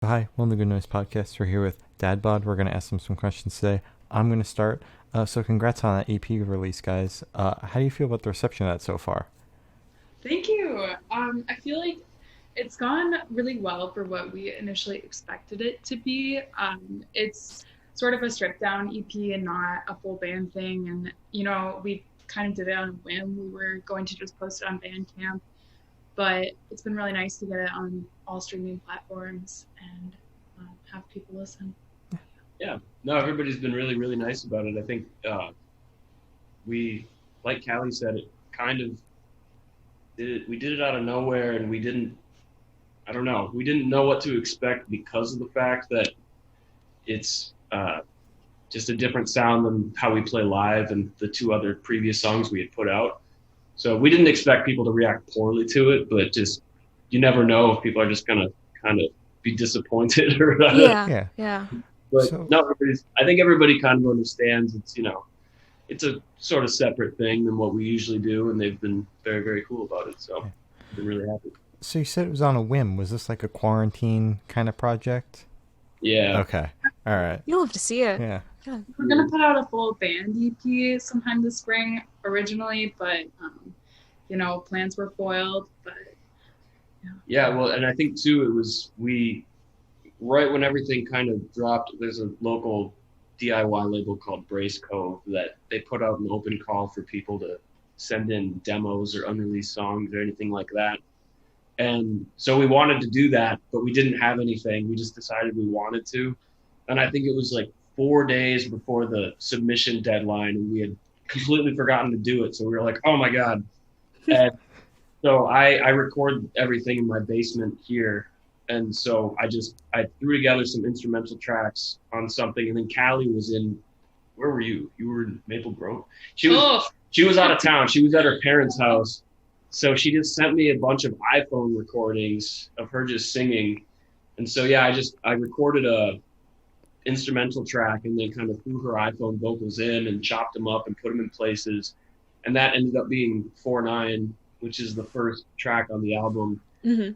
Hi, welcome to Good Noise Podcast. We're here with Dad Bod. We're going to ask him some questions today. I'm going to start. So congrats on that EP release, guys. How do you feel about the reception of that so far? Thank you. I feel like it's gone really well for what we initially expected it to be. It's sort of a stripped down EP and not a full band thing. And, we kind of did it on a whim. We were going to just post it on Bandcamp, but it's been really nice to get it on all streaming platforms and have people listen. Yeah, no, everybody's been really, really nice about it. I think we, like Callie said, it kind of did it. We did it out of nowhere, and I don't know, we didn't know what to expect because of the fact that it's just a different sound than how we play live and the two other previous songs we had put out. So we didn't expect people to react poorly to it, but just you never know if people are just gonna kind of be disappointed or Yeah. But So, no, I think everybody kind of understands it's a sort of separate thing than what we usually do, and they've been very, very cool about it. So I've been really happy. so you said it was on a whim. Was this like a quarantine kind of project? Yeah. Okay. All right. You'll have to see it. Yeah. God. We're going to put out a full band EP sometime this spring originally, but, plans were foiled. But Yeah. Well, and I think too, right when everything kind of dropped, there's a local DIY label called Brace Cove that they put out an open call for people to send in demos or unreleased songs or anything like that. And so we wanted to do that, but we didn't have anything. We just decided we wanted to. And I think it was like 4 days before the submission deadline, and we had completely forgotten to do it. So we were like, oh my God. And so I record everything in my basement here. And so I threw together some instrumental tracks on something. And then Callie was where were you? You were in Maple Grove? She was out of town. She was at her parents' house. So she just sent me a bunch of iPhone recordings of her just singing. And so, yeah, I recorded a instrumental track and then kind of threw her iPhone vocals in and chopped them up and put them in places. And that ended up being 4/9, which is the first track on the album. Mm-hmm.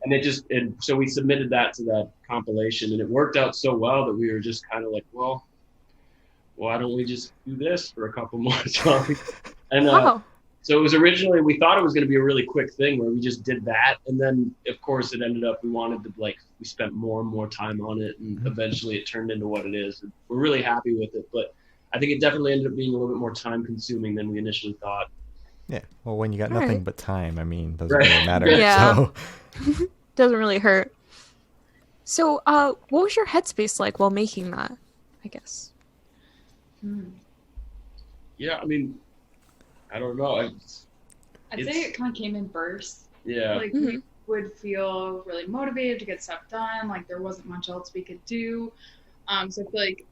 And so we submitted that to that compilation, and it worked out so well that we were just kind of like, well, why don't we just do this for a couple more songs? And Wow. so it was originally, we thought it was going to be a really quick thing where we just did that. And then, of course, it ended up, we spent more and more time on it. And eventually it turned into what it is. And we're really happy with it. But I think it definitely ended up being a little bit more time consuming than we initially thought. Yeah. Well, when you got All nothing right. but time, I mean, doesn't Right. really matter. Yeah. So, Doesn't really hurt. So, what was your headspace like while making that, I guess? Yeah, I mean, I don't know. I'd say it kind of came in bursts. Yeah. Like we would feel really motivated to get stuff done. Like there wasn't much else we could do. So I feel like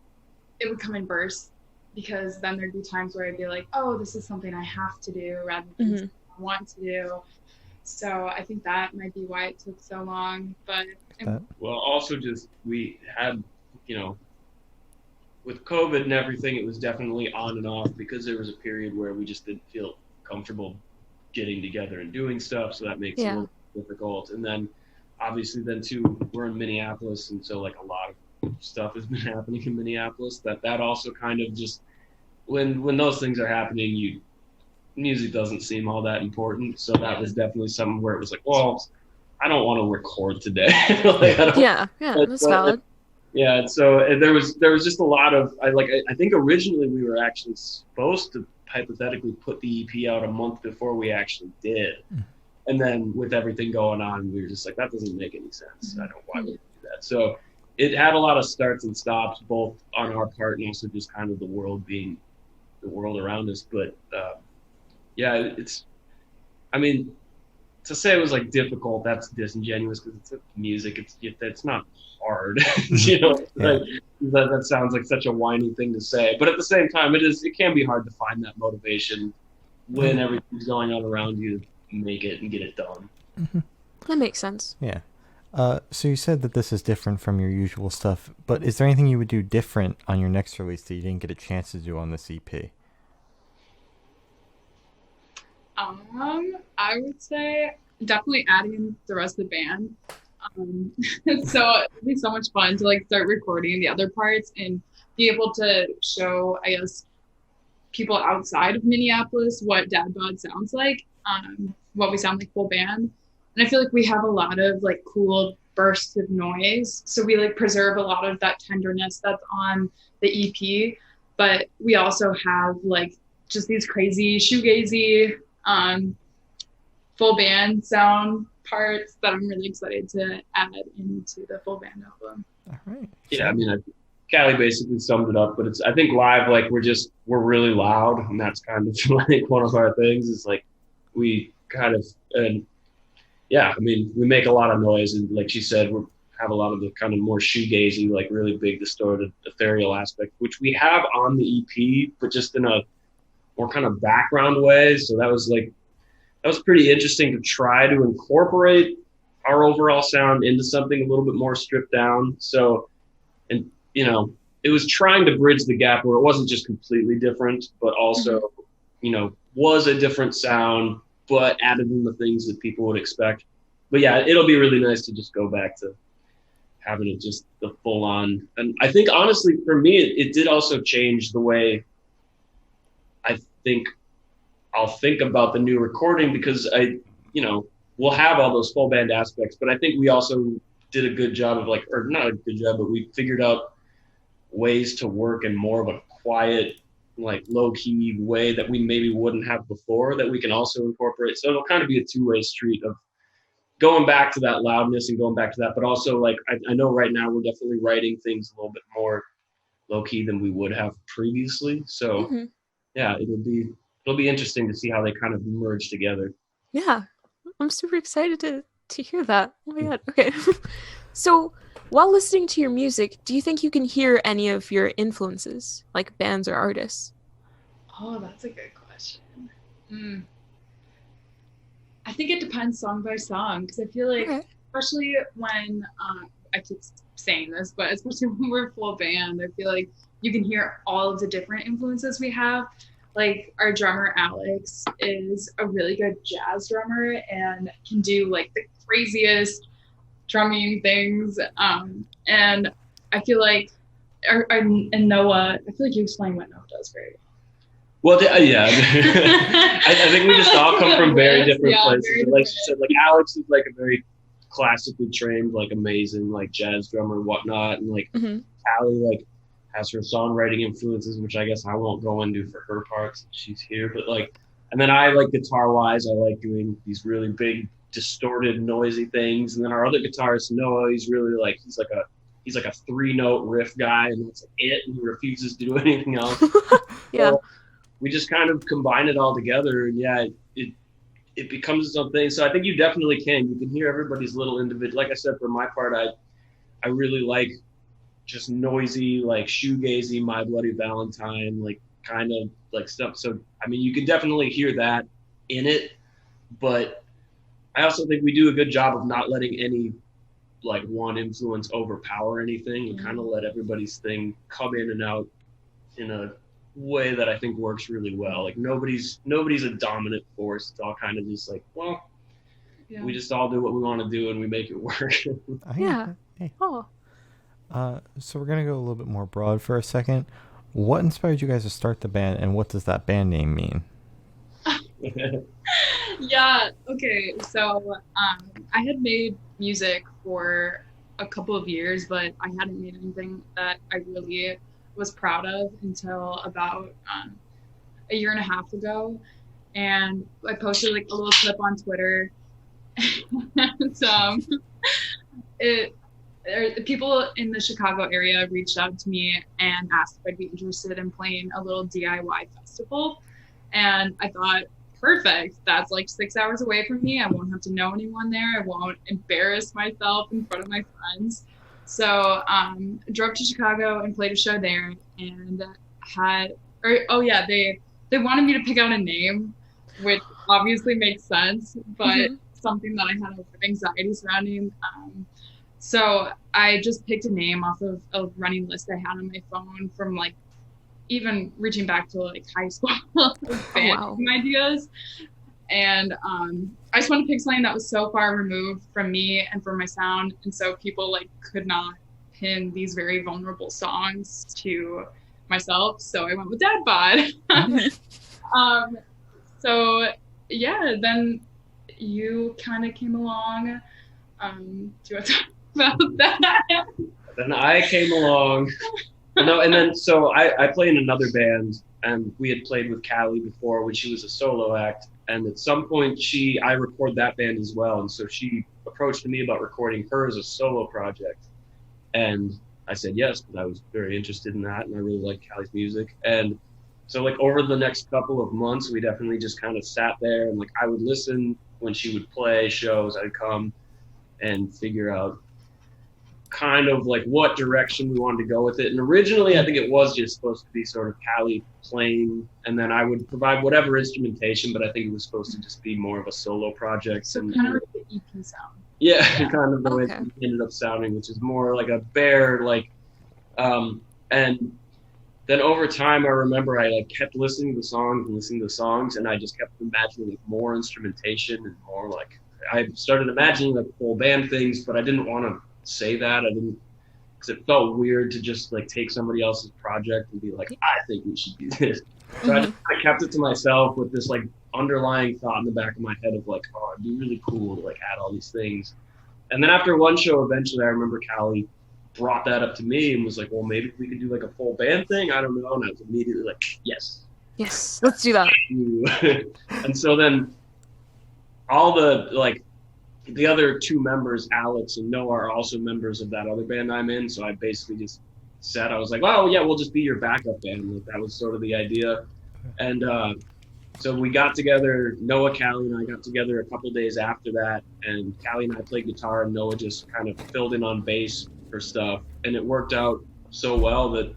it would come in bursts because then there'd be times where I'd be like, oh, this is something I have to do rather than something I want to do. So I think that might be why it took so long. But Well, also just we had, with COVID and everything, it was definitely on and off because there was a period where we just didn't feel comfortable getting together and doing stuff. So that makes it a little difficult. And then obviously then too, we're in Minneapolis. And so like a lot of stuff has been happening in Minneapolis that also kind of just, when those things are happening, music doesn't seem all that important. So that was definitely something where it was like, well, I don't want to record today. Yeah, that's valid. Yeah, and so there was just a lot of I think originally we were actually supposed to hypothetically put the EP out a month before we actually did, and then with everything going on, we were just like, that doesn't make any sense. I don't know why we do that. So it had a lot of starts and stops, both on our part and also just kind of the world being the world around us. But yeah, I mean, to say it was like difficult, that's disingenuous because it's music. It's not hard, that sounds like such a whiny thing to say. But at the same time, it can be hard to find that motivation when everything's going on around you to make it and get it done. That makes sense. yeah. So you said that this is different from your usual stuff, but is there anything you would do different on your next release that you didn't get a chance to do on this EP? I would say definitely adding in the rest of the band. So it'd be so much fun to like start recording the other parts and be able to show, I guess, people outside of Minneapolis what Dad Bod sounds like, what we sound like full band. And I feel like we have a lot of like cool bursts of noise. So we like preserve a lot of that tenderness that's on the EP, but we also have like just these crazy shoegazy full band sound parts that I'm really excited to add into the full band album. All right. Yeah, I mean, Callie basically summed it up, but I think live, like we're really loud, and that's kind of like one of our things is like we kind of, and yeah, I mean, we make a lot of noise, and like she said, we have a lot of the kind of more shoegazy, like really big distorted ethereal aspect, which we have on the EP, but just in a more kind of background way. So that was pretty interesting to try to incorporate our overall sound into something a little bit more stripped down. So, and you know, it was trying to bridge the gap where it wasn't just completely different, but also, you know, was a different sound, but added in the things that people would expect. But yeah, it'll be really nice to just go back to having it just the full on. And I think honestly, for me, it did also change the way I think I'll think about the new recording, because we'll have all those full band aspects, but I think we also did a good job of like, or not a good job, but we figured out ways to work in more of a quiet, like low key way that we maybe wouldn't have before, that we can also incorporate. So it'll kind of be a two-way street of going back to that loudness and going back to that, but also like, I know right now we're definitely writing things a little bit more low key than we would have previously. So yeah, it'll be interesting to see how they kind of merge together. Yeah, I'm super excited to hear that. Oh my god. Okay. So, while listening to your music, do you think you can hear any of your influences, like bands or artists? Oh, that's a good question. I think it depends song by song, because I feel like, especially when I keep saying this, but especially when we're full band, I feel like you can hear all of the different influences we have. Like our drummer Alex is a really good jazz drummer and can do like the craziest drumming things. And I feel like, and Noah, I feel like you explained what Noah does very well. Well, yeah, I think we just all come from very different places. Very like she said, like Alex is like a very classically trained, like amazing, like jazz drummer and whatnot, and like Callie like has her songwriting influences, which I guess I won't go into for her parts. She's here, but like, and then I like guitar wise, I like doing these really big, distorted, noisy things. And then our other guitarist Noah, he's really like he's like a 3-note riff guy, and that's like it, and he refuses to do anything else. Yeah. So we just kind of combine it all together, and yeah, it becomes something. So I think you definitely can. You can hear everybody's little individual. Like I said, for my part, I really like just noisy, like shoegazy, My Bloody Valentine, like kind of like stuff. So I mean, you can definitely hear that in it, but I also think we do a good job of not letting any like one influence overpower anything, and kind of let everybody's thing come in and out in a way that I think works really well. Like nobody's a dominant force. It's all kind of just like, well, we just all do what we want to do and we make it work. Yeah. Hey. Oh. So we're gonna go a little bit more broad for a second. What inspired you guys to start the band, and what does that band name mean? Yeah. Okay. So I had made music for a couple of years, but I hadn't made anything that I really was proud of until about a year and a half ago. And I posted like a little clip on Twitter. And people in the Chicago area reached out to me and asked if I'd be interested in playing a little DIY festival. And I thought, perfect. That's like 6 hours away from me. I won't have to know anyone there. I won't embarrass myself in front of my friends. So drove to Chicago and played a show there, and they wanted me to pick out a name, which obviously makes sense, but something that I had a lot of anxiety surrounding. So I just picked a name off of a running list I had on my phone from like even reaching back to like high school band ideas. And I just wanted to pick something that was so far removed from me and from my sound, and so people like could not pin these very vulnerable songs to myself. So I went with Dad Bod. So yeah, then you kind of came along. Do you want to talk about that? Then I came along. No, and then so I play in another band, and we had played with Callie before when she was a solo act. And at some point, I record that band as well, and so she approached me about recording her as a solo project, and I said yes because I was very interested in that, and I really like Callie's music. And so like over the next couple of months, we definitely just kind of sat there, and like I would listen when she would play shows. I'd come and figure out kind of like what direction we wanted to go with it. And originally I think it was just supposed to be sort of Callie playing, and then I would provide whatever instrumentation, but I think it was supposed to just be more of a solo project. So and kind of like the EP sound. Yeah, kind of the way it ended up sounding, which is more like a bare like and then over time I remember I like kept listening to songs, and I just kept imagining like more instrumentation and more like I started imagining like full band things, but I didn't want to say that. I didn't, because it felt weird to just like take somebody else's project and be like, I think we should do this. So I kept it to myself with this like underlying thought in the back of my head of like, oh, it'd be really cool to like add all these things. And then after one show, eventually I remember Callie brought that up to me and was like, well, maybe we could do like a full band thing. I don't know. And I was immediately like, yes, let's do that. And so then all the other two members, Alex and Noah, are also members of that other band I'm in. So I basically just said, I was like, oh yeah, we'll just be your backup band. Like, that was sort of the idea. And so we got together, Noah, Callie, and I got together a couple days after that. And Callie and I played guitar, and Noah just kind of filled in on bass for stuff. And it worked out so well that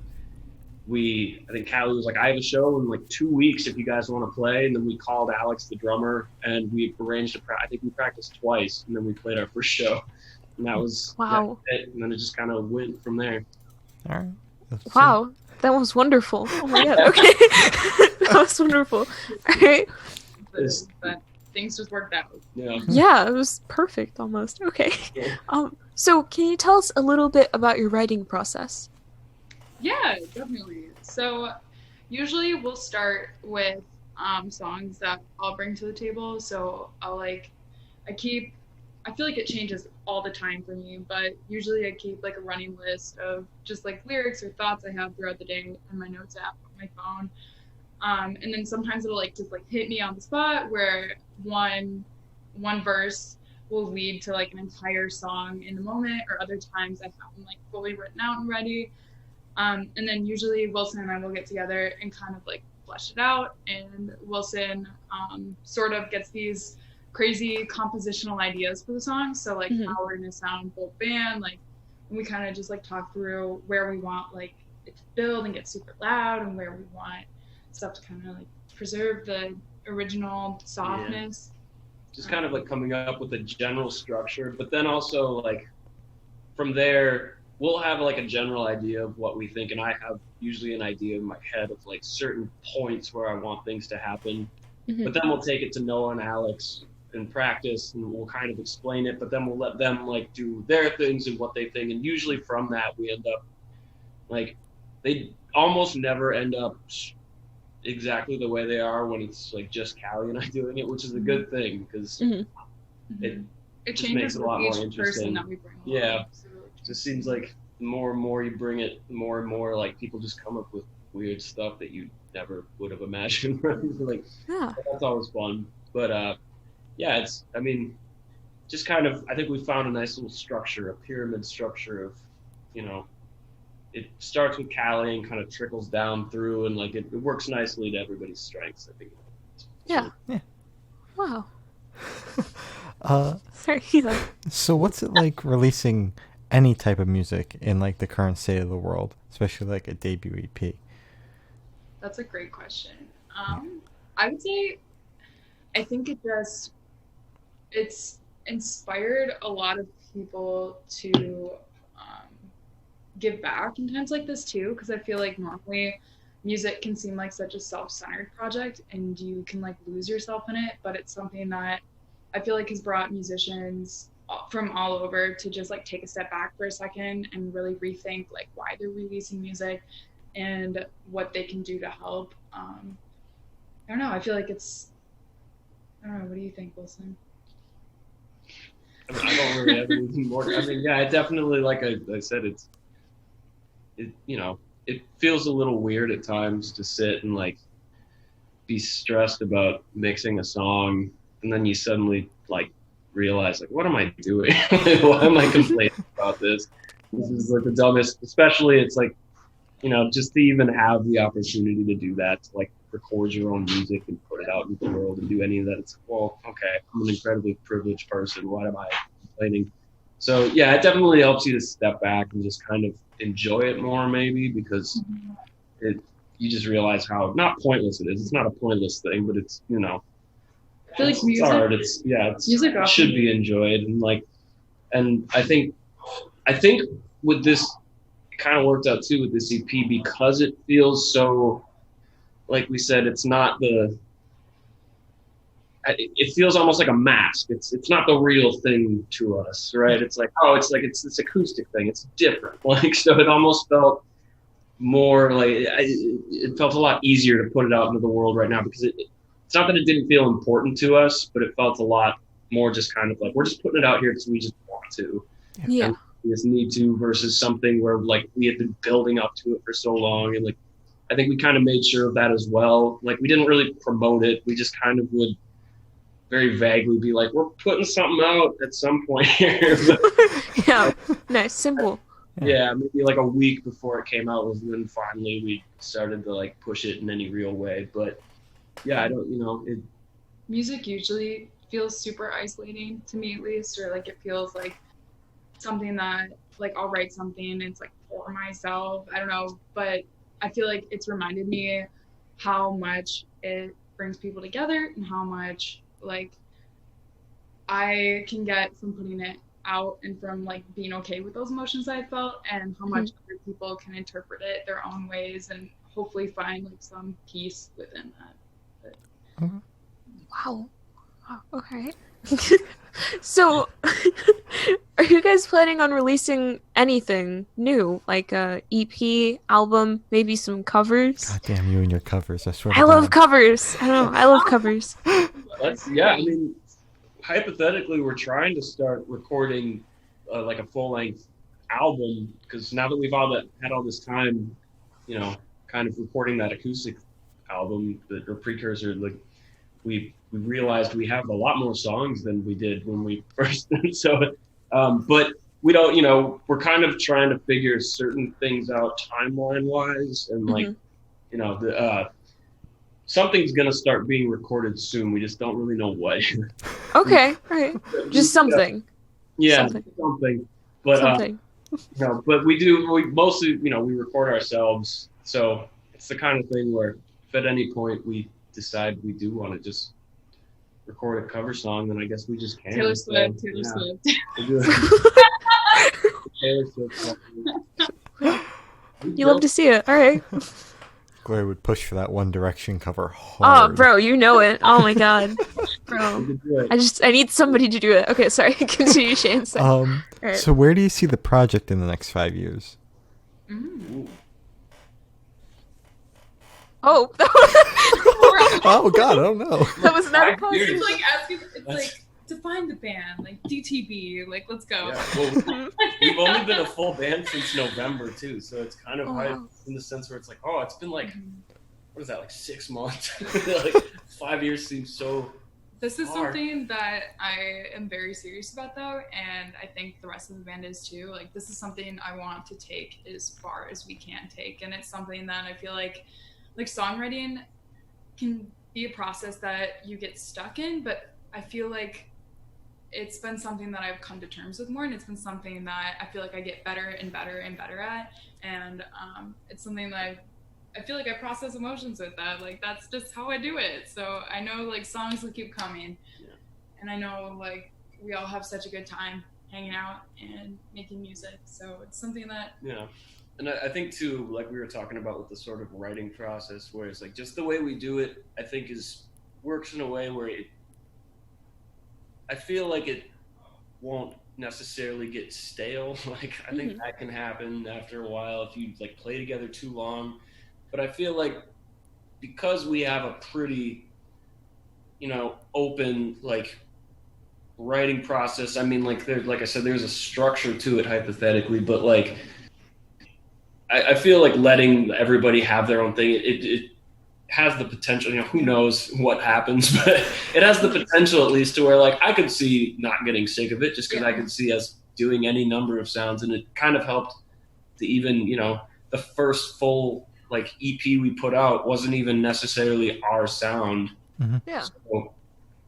I think Callie was like, I have a show in like 2 weeks if you guys want to play. And then we called Alex, the drummer, and we arranged I think we practiced twice, and then we played our first show. And that was it. And then it just kind of went from there. All right. Wow, that was wonderful. Oh my god, okay. That was wonderful. All right. But things just worked out. Yeah, it was perfect almost. Okay. Yeah. So can you tell us a little bit about your writing process? Yeah, definitely. So usually we'll start with songs that I'll bring to the table. So I feel like it changes all the time for me, but usually I keep like a running list of just like lyrics or thoughts I have throughout the day in my notes app on my phone. And then sometimes it'll like just like hit me on the spot where one verse will lead to like an entire song in the moment, or other times I have them like fully written out and ready. And then usually Wilson and I will get together and kind of like flesh it out. And Wilson sort of gets these crazy compositional ideas for the song. So like how we're gonna sound full band, like we kind of just like talk through where we want like it to build and get super loud, and where we want stuff to kind of like preserve the original softness. Just kind of like coming up with a general structure, but then also like from there we'll have like a general idea of what we think, and I have usually an idea in my head of like certain points where I want things to happen. But then we'll take it to Noah and Alex in practice, and we'll kind of explain it, but then we'll let them like do their things and what they think. And usually from that we end up like, they almost never end up exactly the way they are when it's like just Callie and I doing it, which is a good thing, because it just makes it a lot more interesting. That we bring along. It just seems like the more and more you bring it, more and more like people just come up with weird stuff that you never would have imagined. Like, that's always fun. But just kind of, I think we found a nice little structure, a pyramid structure of, it starts with Callie and kind of trickles down through, and like it works nicely to everybody's strengths, I think. Yeah. Wow. Sorry. So what's it like releasing any type of music in like the current state of the world, especially like a debut EP? That's a great question. I would say, I think it's inspired a lot of people to give back in times like this too, because I feel like normally music can seem like such a self-centered project and you can like lose yourself in it, but it's something that I feel like has brought musicians from all over to just like take a step back for a second and really rethink like why they're releasing music and what they can do to help. I don't know. I feel like I don't know. What do you think, Wilson? I don't really have anything more. I mean, yeah, it definitely, like I said, it feels a little weird at times to sit and like be stressed about mixing a song, and then you suddenly like realize like, what am I doing? Why am I complaining about this? This is like the dumbest. Especially, it's like, just to even have the opportunity to do that, to like record your own music and put it out into the world and do any of that. It's like, well, okay, I'm an incredibly privileged person. Why am I complaining? So yeah, it definitely helps you to step back and just kind of enjoy it more, maybe, because you just realize how not pointless it is. It's not a pointless thing, but it's I feel like music, art. Music it should be enjoyed, and I think with this, it kind of worked out too with this EP because it feels so, like we said, it's not it feels almost like a mask. It's not the real thing to us, right? It's like, it's this acoustic thing. It's different. Like, so it almost felt more like it felt a lot easier to put it out into the world right now because it's not that it didn't feel important to us, but it felt a lot more just kind of like, we're just putting it out here because we just want to. Yeah. And we just need to, versus something where like we had been building up to it for so long. And like, I think we kind of made sure of that as well. Like, we didn't really promote it. We just kind of would very vaguely be like, we're putting something out at some point here. Yeah, nice, simple. Yeah, maybe like a week before it came out was when finally we started to like push it in any real way. But yeah, I don't, music usually feels super isolating to me, at least, or like it feels like something that like I'll write something and it's like for myself. I don't know, but I feel like it's reminded me how much it brings people together and how much like I can get from putting it out and from like being okay with those emotions I felt, and how much other people can interpret it their own ways and hopefully find like some peace within that. But... Wow. Okay. So, are you guys planning on releasing anything new, like a EP, album, maybe some covers? God damn you and your covers! I swear. I love covers. I don't know. I love covers. I mean, hypothetically, we're trying to start recording like a full-length album, because now that we've had all this time, kind of recording that acoustic album, or Precursor, like we realized we have a lot more songs than we did when we first. So, but we don't, we're kind of trying to figure certain things out timeline-wise, and like, something's gonna start being recorded soon. We just don't really know what. Okay, right. Just something. Yeah, something. But something. But we mostly, we record ourselves. So it's the kind of thing where if at any point we decide we do want to just record a cover song, then I guess we just can. Taylor Swift. Taylor Swift. You love to see it. All right. Gloria would push for that One Direction cover hard. Oh, bro, you know it. Oh my god, bro. I need somebody to do it. Okay, sorry. Continue, Shane. Right. So where do you see the project in the next 5 years? Oh. Oh god, I don't know. That was not a question. It's like asking. It's like define the band, like DTB. Like, let's go. Yeah, well, we've only been a full band since November too, so it's kind of hard in the sense where it's like, it's been like, what is that, like 6 months? Like 5 years seems so. This is something that I am very serious about, though, and I think the rest of the band is too. Like, this is something I want to take as far as we can take, and it's something that I feel like songwriting can be a process that you get stuck in, but I feel like it's been something that I've come to terms with more, and it's been something that I feel like I get better and better and better at, and it's something that I feel like I process emotions with that. Like, that's just how I do it. So I know like songs will keep coming, and I know like we all have such a good time hanging out and making music. So it's something that And I think too, like we were talking about with the sort of writing process, where it's like just the way we do it, I think works in a way where I feel like it won't necessarily get stale. Like I think that can happen after a while if you like play together too long. But I feel like because we have a pretty, open like writing process. I mean, like like I said, there's a structure to it hypothetically, but like I feel like letting everybody have their own thing. It has the potential, who knows what happens, but it has the potential at least to where like I could see not getting sick of it just because I could see us doing any number of sounds, and it kind of helped to even, the first full like EP we put out wasn't even necessarily our sound. Yeah. So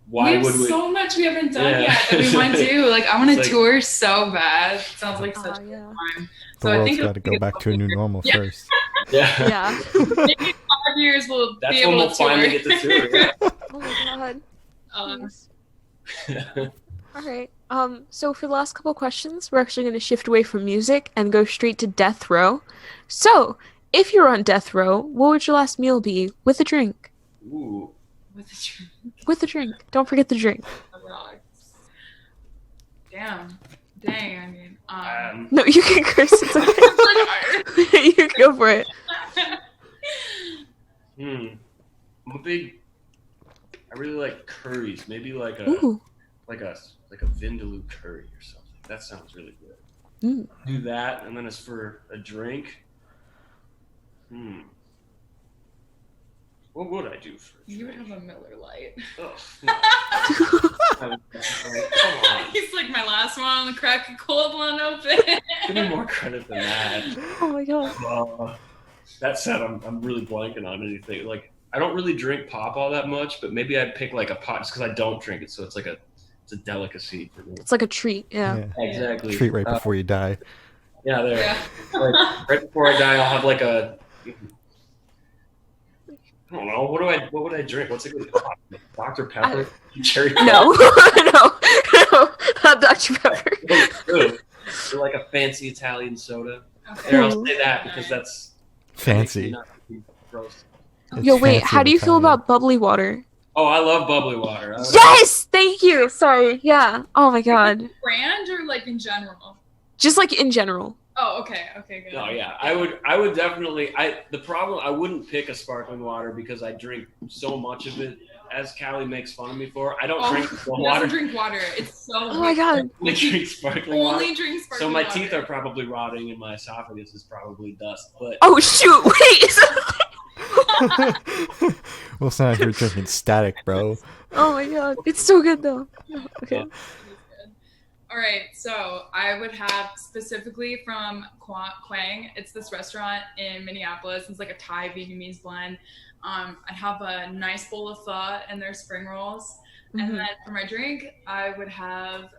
why we have would we? So much we haven't done yet that we want to do. Like I want to tour so bad. It sounds like such a good time. The world's got to go back to a new normal first. Yeah. Maybe in 5 years we'll That's be able when we'll to tour. finally get to tour. Yeah. Oh my god. Nice. All right. So for the last couple questions, we're actually going to shift away from music and go straight to death row. So, if you're on death row, what would your last meal be with a drink? Ooh. With a drink. With a drink. Don't forget the drink. Damn. Dang. I mean, No, you can curse. It's okay. You can go for it. I'm a big. I really like curries. Maybe like a Ooh. like a vindaloo curry or something. That sounds really good. Do that, and then as for a drink, what would I do for a drink? you would have a Miller Lite. Oh, no. Come on. He's like my last one. Crack a cold one open. Give me more credit than that. Oh my god. That said, I'm really blanking on anything. Like I don't really drink pop all that much, but maybe I'd pick like a pot just because I don't drink it, so it's like it's a delicacy for me. It's like a treat, yeah. Exactly. Treat right before you die. Yeah, there. Yeah. Like, right before I die, I'll have like a. I don't know. What would I drink? What's a good Dr. Pepper? Cherry Coke? No, no, not Dr. Pepper. Or like a fancy Italian soda. Okay. There, I'll say that because that's Fancy. not gross. Yo, wait, Fancy how do you feel Italian. about bubbly water? Oh, I love bubbly water. Yes! Thank you! Sorry, yeah. Oh my god. Brand or like in general? Just like in general. Oh, okay, good. Oh yeah, I would definitely. The problem, I wouldn't pick a sparkling water because I drink so much of it. As Callie makes fun of me for, I don't drink He water. doesn't drink water. It's so. Oh my god. I drink sparkling water. Only drink sparkling So my water. teeth are probably rotting and my esophagus is probably dust. But Oh shoot, wait! Well, it's not if you're drinking static, bro. Oh my god. It's so good though. Okay. All right, so I would have specifically from Quang. It's this restaurant in Minneapolis. It's like a Thai Vietnamese blend. I'd have a nice bowl of pho and their spring rolls. And then for my drink, I would have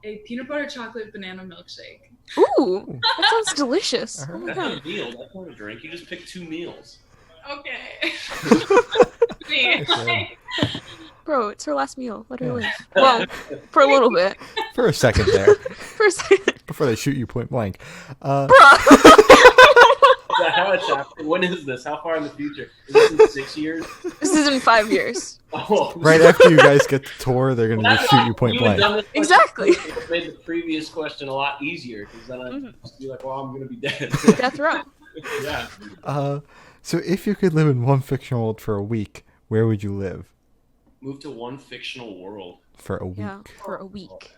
a peanut butter chocolate banana milkshake. Ooh, that sounds delicious. Oh my that's not god. a meal. That's not a drink. You just pick 2 meals. Okay. Bro, it's her last meal. Let her live. Well, for a little bit. For a second there. For a second. Before they shoot you point blank. Bro. Is that how it's happening? When is this? How far in the future? Is this in 6 years? This is in 5 years. Oh, Right after you guys get to tour, they're going to just shoot you point you had blank. done this question, Exactly. it would have made the previous question a lot easier because then I'd just be like, well, I'm going to be dead. Death row. Yeah. So if you could live in one fictional world for a week, where would you live? Move to one fictional world. For a week. Yeah, for a week.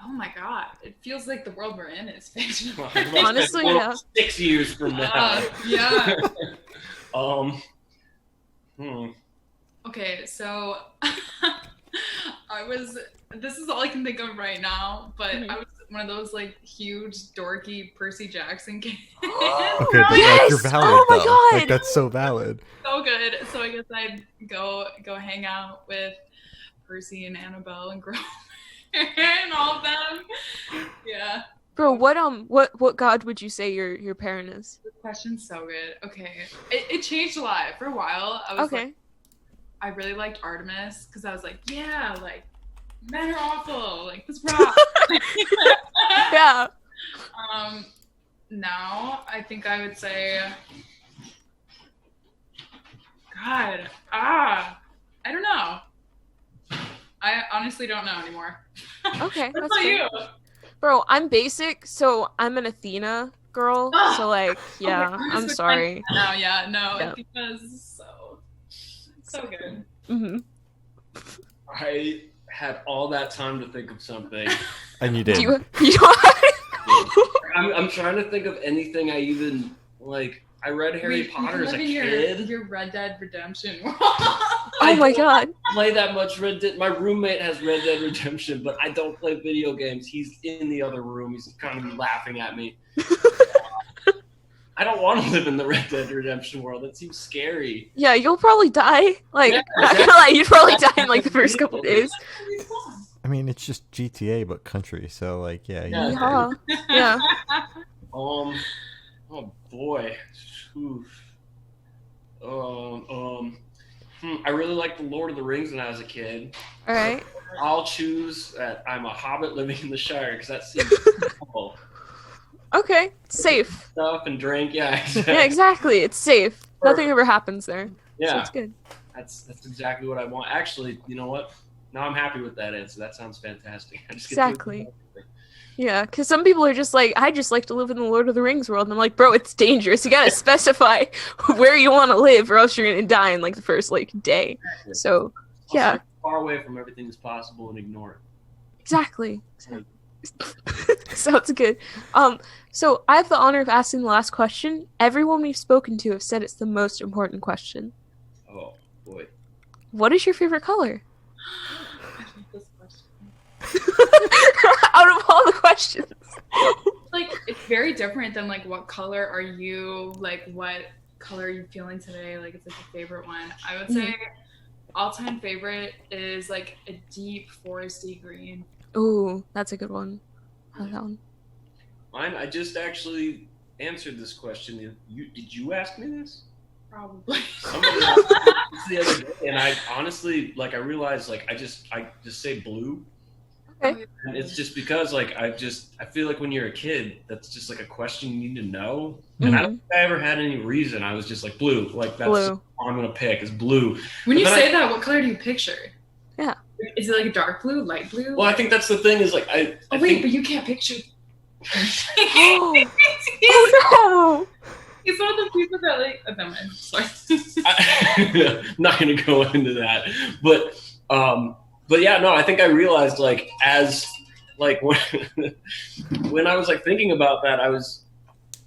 Oh my god, it feels like the world we're in is fictional. Honestly, yeah. 6 years from now. Yeah. Okay, so this is all I can think of right now, but I was one of those like huge dorky Percy Jackson kids. Okay, but Yes! like, you're valid Oh my though. God! Like that's so valid. So good. So I guess I'd go hang out with Percy and Annabelle and Grover and all of them. Yeah. Bro, what god would you say your parent is? This question's so good. Okay. It changed a lot. For a while, I was Okay. like, I really liked Artemis because I was like, yeah, like men are awful. Like, let's rock. Yeah. now, I think I would say, God, I don't know. I honestly don't know anymore. Okay, What that's about fair. you? Bro, I'm basic, so I'm an Athena girl. Ah! So like, yeah, Okay, I'm sorry. No, yeah, no, Yeah. Athena's so good. Hmm. I had all that time to think of something. And you did. Do you don't I'm trying to think of anything I even like. I read Harry Potter as a kid. Your Red Dead Redemption. Oh my god. Play that much Red Dead. My roommate has Red Dead Redemption, but I don't play video games. He's in the other room. He's kind of laughing at me. I don't want to live in the Red Dead Redemption world. That seems scary. Yeah, you'll probably die. Like, Yeah, not gonna lie, you'd probably die in like the first couple days. I mean, it's just GTA but country, so like, yeah. Yeah. Yeah. Oh boy. Oof. I really liked the Lord of the Rings when I was a kid. All right. I'll choose that I'm a hobbit living in the Shire because that seems cool. Okay. Safe. Stuff and drink, yeah. Exactly. Yeah, exactly. It's safe. Nothing ever happens there. So Yeah, it's good. that's exactly what I want. Actually, you know what? Now I'm happy with that answer. That sounds fantastic. I just get to- Exactly. Yeah, because some people are just like, I just like to live in the Lord of the Rings world. And I'm like, bro, it's dangerous. You gotta specify where you want to live, or else you're gonna die in like the first like day. So, yeah, Also, far away from everything as possible and ignore it. exactly. Sounds good. So I have the honor of asking the last question. Everyone we've spoken to have said it's the most important question. Oh boy. What is your favorite color? I hate this question. Out of all the questions. Like, it's very different than like what color are you, like what color are you feeling today? Like, it's like a favorite one. I would say all-time favorite is like a deep foresty green. Ooh, that's a good one. I like that one. Mine, I just actually answered this question. Did you ask me this? Probably. Somebody asked me this the other day, and I honestly, like, I realized, like, I just say blue. Okay. And it's just because, like, I feel like when you're a kid, that's just like a question you need to know. And I don't think I ever had any reason. I was just like blue. Like, that's Blue. all I'm gonna pick is blue. When you But then say that, what color do you picture? Yeah. Is it like a dark blue, light blue? Well, I think that's the thing is like I wait, think, but you can't picture. Oh, oh He's one of the people that like. Oh, no, I'm sorry. I'm not gonna go into that, but yeah, no, I think I realized like as like when I was like thinking about that,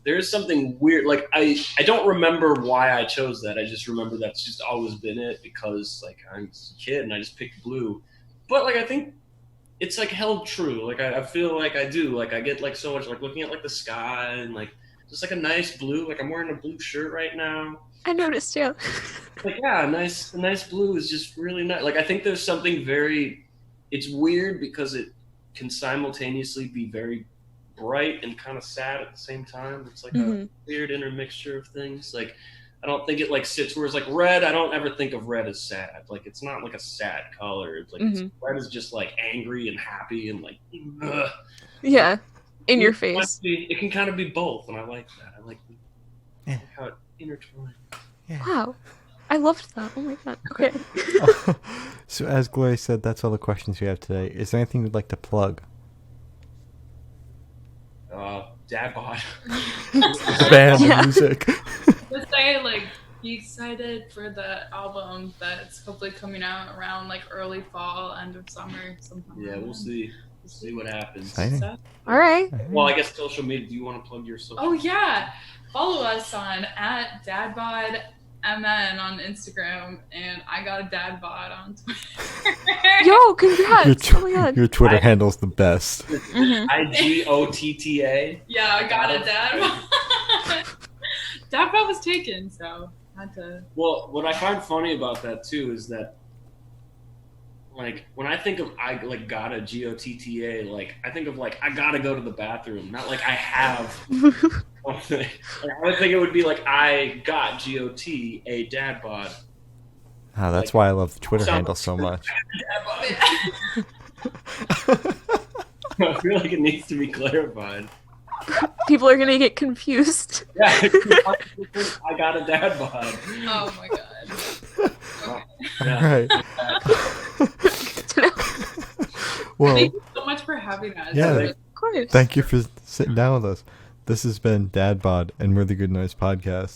there's something weird. Like I don't remember why I chose that. I just remember that's just always been it because like I'm a kid and I just picked blue. But like I think it's like held true. Like I feel like I do. Like I get like so much like looking at like the sky and like just like a nice blue. Like I'm wearing a blue shirt right now. I noticed, yeah. Like yeah, a nice blue is just really nice. Like I think there's something very. It's weird because it can simultaneously be very bright and kind of sad at the same time. It's like a weird intermixture of things. Like I don't think it like sits where it's like red. I don't ever think of red as sad. Like it's not like a sad color. It's like red is just like angry and happy and like ugh. Yeah, in your face. It can kind of be both, and I like that. I like how it intertwines. Yeah. Wow, I loved that. Oh my god. Okay. So as Gloria said, that's all the questions we have today. Is there anything you'd like to plug? Dad Bod. Band Yeah. music. Let's say like be excited for the album that's hopefully coming out around like early fall, end of summer, sometime. Yeah, we'll see. We'll see what happens. Exciting. So, All right. Well, I guess social media. Do you want to plug your social? oh yeah, follow us on @DadBodMN on Instagram, and I got a Dad Bod on Twitter. Yo, congrats. Oh my god. Your Twitter handle's the best. IGOTTA. Yeah, I got a Dad Bod. Dad Bod was taken, so had to. Well, what I find funny about that too is that, like, when I think of I like gotta GOTTA, like I think of like I gotta go to the bathroom, not like I have. Something. Like, I would think it would be like I got GOT a Dad Bod. Oh, that's why I love the Twitter handle so much. I feel like it needs to be clarified. People are gonna get confused. Yeah, I got a dad bod. Oh my god. Okay. Yeah. All right. Well, Thank you so much for having us. Yeah. Of course. thank you for sitting down with us. This has been Dad Bod and We're the Good Noise Podcast.